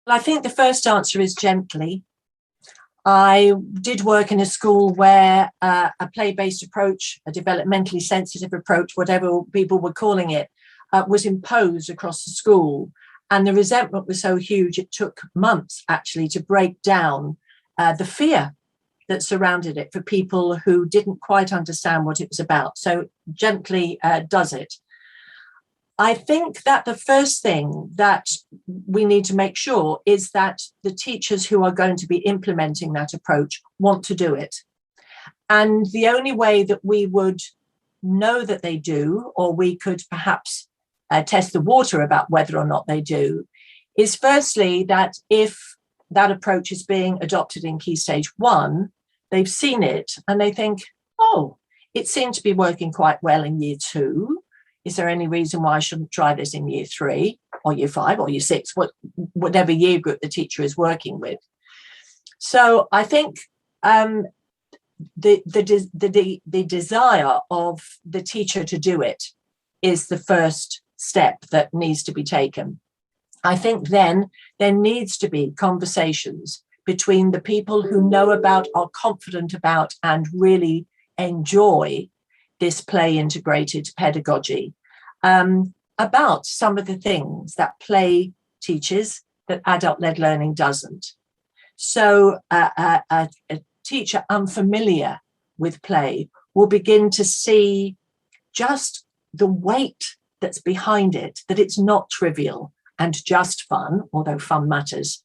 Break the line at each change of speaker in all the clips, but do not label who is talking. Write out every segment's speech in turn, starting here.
Well, I think the first answer is gently. I did work in a school where a play-based approach, a developmentally sensitive approach, whatever people were calling it, was imposed across the school. And the resentment was so huge, it took months actually to break down the fear that surrounded it for people who didn't quite understand what it was about. So gently does it. I think that the first thing that we need to make sure is that the teachers who are going to be implementing that approach want to do it. And the only way that we would know that they do, or we could perhaps test the water about whether or not they do, is firstly that if that approach is being adopted in Key Stage 1, they've seen it and they think, oh, it seemed to be working quite well in Year 2. Is there any reason why I shouldn't try this in Year 3 or Year 5 or Year 6, whatever year group the teacher is working with? So I think the desire of the teacher to do it is the first step that needs to be taken. I think then there needs to be conversations between the people who know about, are confident about, and really enjoy this play integrated pedagogy, about some of the things that play teaches that adult-led learning doesn't. So a teacher unfamiliar with play will begin to see just the weight that's behind it, that it's not trivial and just fun, although fun matters,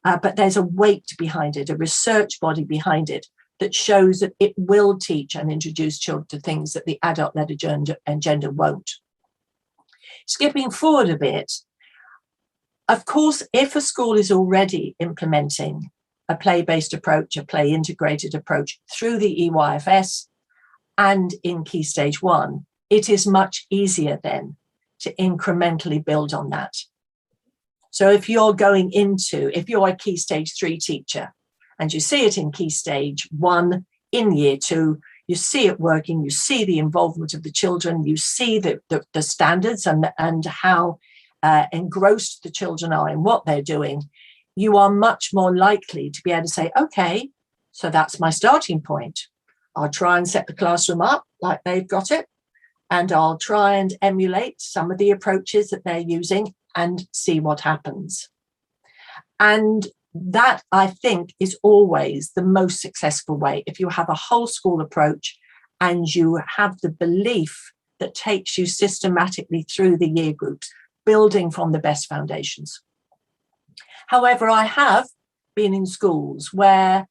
but there's a weight behind it, a research body behind it, that shows that it will teach and introduce children to things that the adult-led agenda won't. Skipping forward a bit, of course, if a school is already implementing a play-based approach, a play-integrated approach through the EYFS and in Key Stage 1, it is much easier then to incrementally build on that. So if you're a Key Stage 3 teacher, and you see it in Key Stage 1 in Year 2, you see it working, you see the involvement of the children, you see the standards and how engrossed the children are in what they're doing, you are much more likely to be able to say, okay, so that's my starting point. I'll try and set the classroom up like they've got it, and I'll try and emulate some of the approaches that they're using and see what happens. And that, I think, is always the most successful way. If you have a whole school approach and you have the belief that takes you systematically through the year groups, building from the best foundations. However, I have been in schools where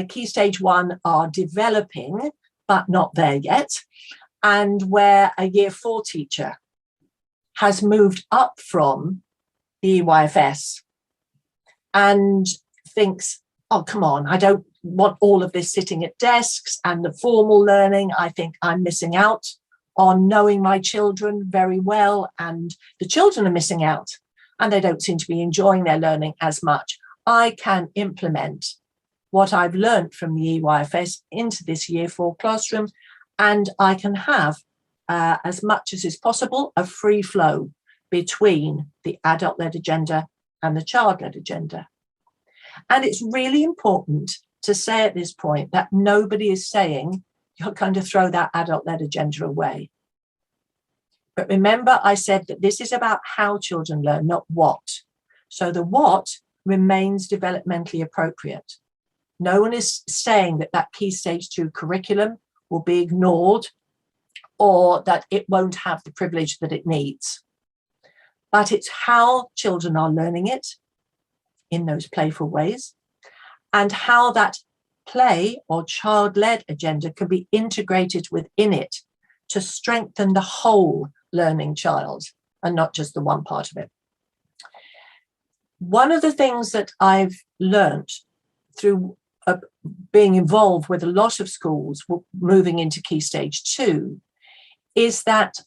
Key Stage 1 are developing, but not there yet, and where a Year 4 teacher has moved up from the EYFS and thinks, oh, come on, I don't want all of this sitting at desks and the formal learning. I think I'm missing out on knowing my children very well, and the children are missing out and they don't seem to be enjoying their learning as much. I can implement what I've learned from the EYFS into this Year 4 classroom, and I can have, as much as is possible, a free flow between the adult-led agenda and the child-led agenda. And it's really important to say at this point that nobody is saying you're going to throw that adult-led agenda away. But remember, I said that this is about how children learn, not what. So the what remains developmentally appropriate. No one is saying that that Key Stage 2 curriculum will be ignored or that it won't have the privilege that it needs. But it's how children are learning it in those playful ways, and how that play or child-led agenda can be integrated within it to strengthen the whole learning child and not just the one part of it. One of the things that I've learned through being involved with a lot of schools moving into Key Stage 2 is that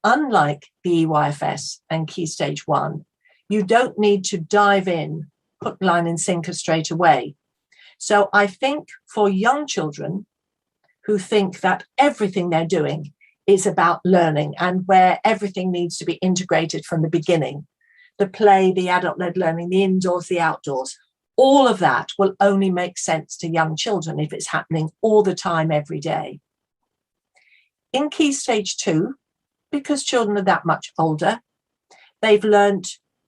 unlike the EYFS and Key Stage 1, you don't need to dive in, hook, line and sinker straight away. So I think for young children who think that everything they're doing is about learning and where everything needs to be integrated from the beginning, the play, the adult-led learning, the indoors, the outdoors. All of that will only make sense to young children if it's happening all the time, every day. In Key Stage 2, because children are that much older, they've learned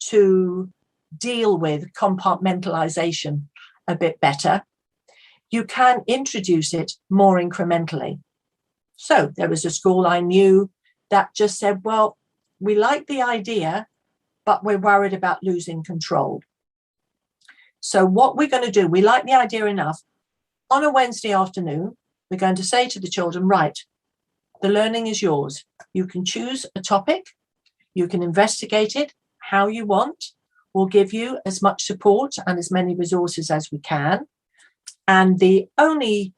to deal with compartmentalization a bit better. You can introduce it more incrementally. So there was a school I knew that just said, well, we like the idea, but we're worried about losing control. So what we're going to do, we like the idea enough. On a Wednesday afternoon, we're going to say to the children, right, the learning is yours. You can choose a topic. You can investigate it how you want. We'll give you as much support and as many resources as we can. And the only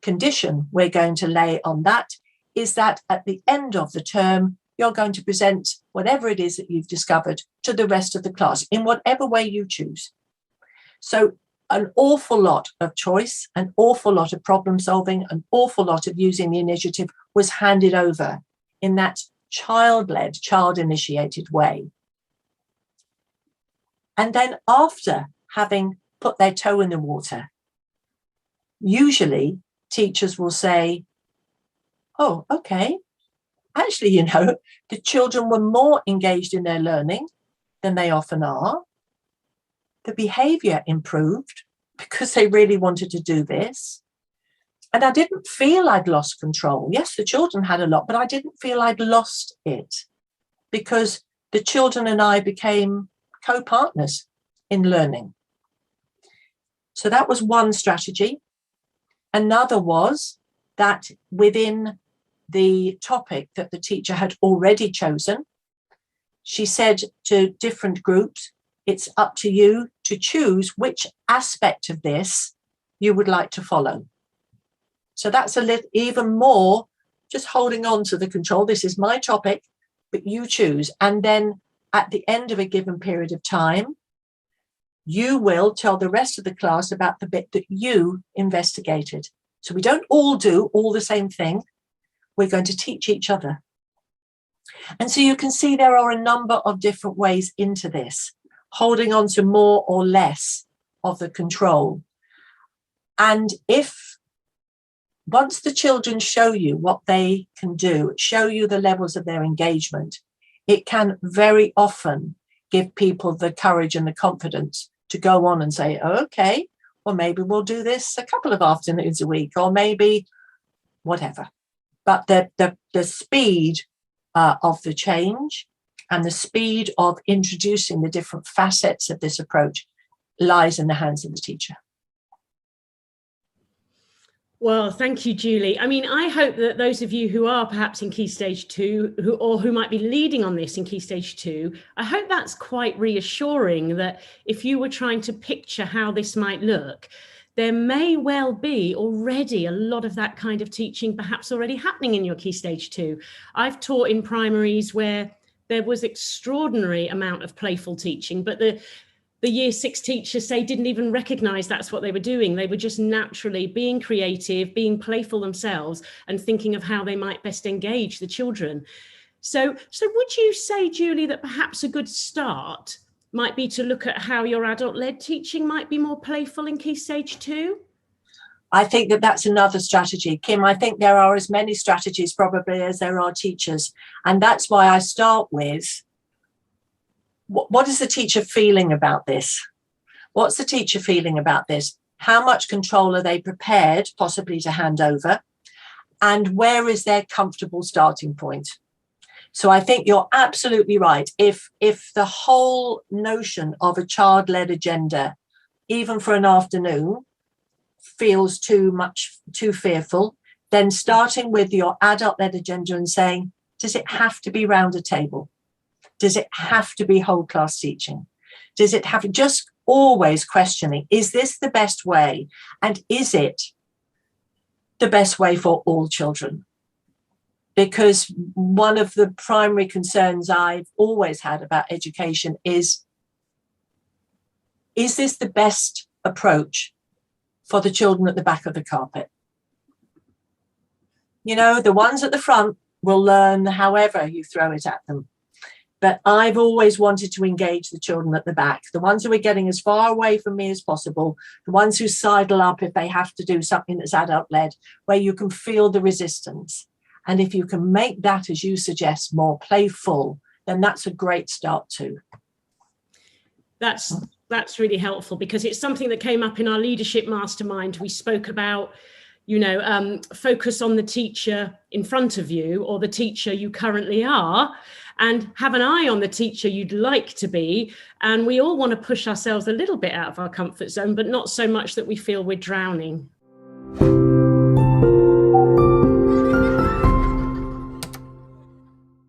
condition we're going to lay on that is that at the end of the term, you're going to present whatever it is that you've discovered to the rest of the class in whatever way you choose. So an awful lot of choice, an awful lot of problem solving, an awful lot of using the initiative was handed over in that child-led, child-initiated way. And then after having put their toe in the water, usually teachers will say, oh, okay, actually, you know, the children were more engaged in their learning than they often are. The behavior improved because they really wanted to do this. And I didn't feel I'd lost control. Yes, the children had a lot, but I didn't feel I'd lost it because the children and I became co-partners in learning. So that was one strategy. Another was that within the topic that the teacher had already chosen, she said to different groups, it's up to you to choose which aspect of this you would like to follow. So that's a little even more just holding on to the control. This is my topic, but you choose. And then at the end of a given period of time, you will tell the rest of the class about the bit that you investigated. So we don't all do all the same thing. We're going to teach each other. And so you can see there are a number of different ways into this, holding on to more or less of the control. And if once the children show you what they can do, show you the levels of their engagement, it can very often give people the courage and the confidence to go on and say, oh, okay, well, maybe we'll do this a couple of afternoons a week, or maybe whatever. But the speed of the change and the speed of introducing the different facets of this approach lies in the hands of the teacher.
Well, thank you, Julie. I mean, I hope that those of you who are perhaps in Key Stage 2 who might be leading on this in Key Stage 2, I hope that's quite reassuring that if you were trying to picture how this might look, there may well be already a lot of that kind of teaching perhaps already happening in your Key Stage 2. I've taught in primaries where there was extraordinary amount of playful teaching, but the Year 6 teachers say didn't even recognize that's what they were doing. They were just naturally being creative, being playful themselves and thinking of how they might best engage the children. So would you say, Julie, that perhaps a good start might be to look at how your adult-led teaching might be more playful in Key Stage 2?
I think that that's another strategy, Kim. I think there are as many strategies probably as there are teachers. And that's why I start with, what is the teacher feeling about this? What's the teacher feeling about this? How much control are they prepared possibly to hand over? And where is their comfortable starting point? So I think you're absolutely right. If the whole notion of a child-led agenda, even for an afternoon, feels too fearful, then starting with your adult-led agenda and saying, does it have to be round a table? Does it have to be whole class teaching? Does it have just always questioning, is this the best way? And is it the best way for all children? Because one of the primary concerns I've always had about education is this the best approach for the children at the back of the carpet? You know, the ones at the front will learn however you throw it at them. But I've always wanted to engage the children at the back, the ones who are getting as far away from me as possible, the ones who sidle up if they have to do something that's adult led, where you can feel the resistance. And if you can make that, as you suggest, more playful, then that's a great start too.
That's really helpful, because it's something that came up in our leadership mastermind. We spoke about, focus on the teacher in front of you, or the teacher you currently are, and have an eye on the teacher you'd like to be. And we all want to push ourselves a little bit out of our comfort zone, but not so much that we feel we're drowning.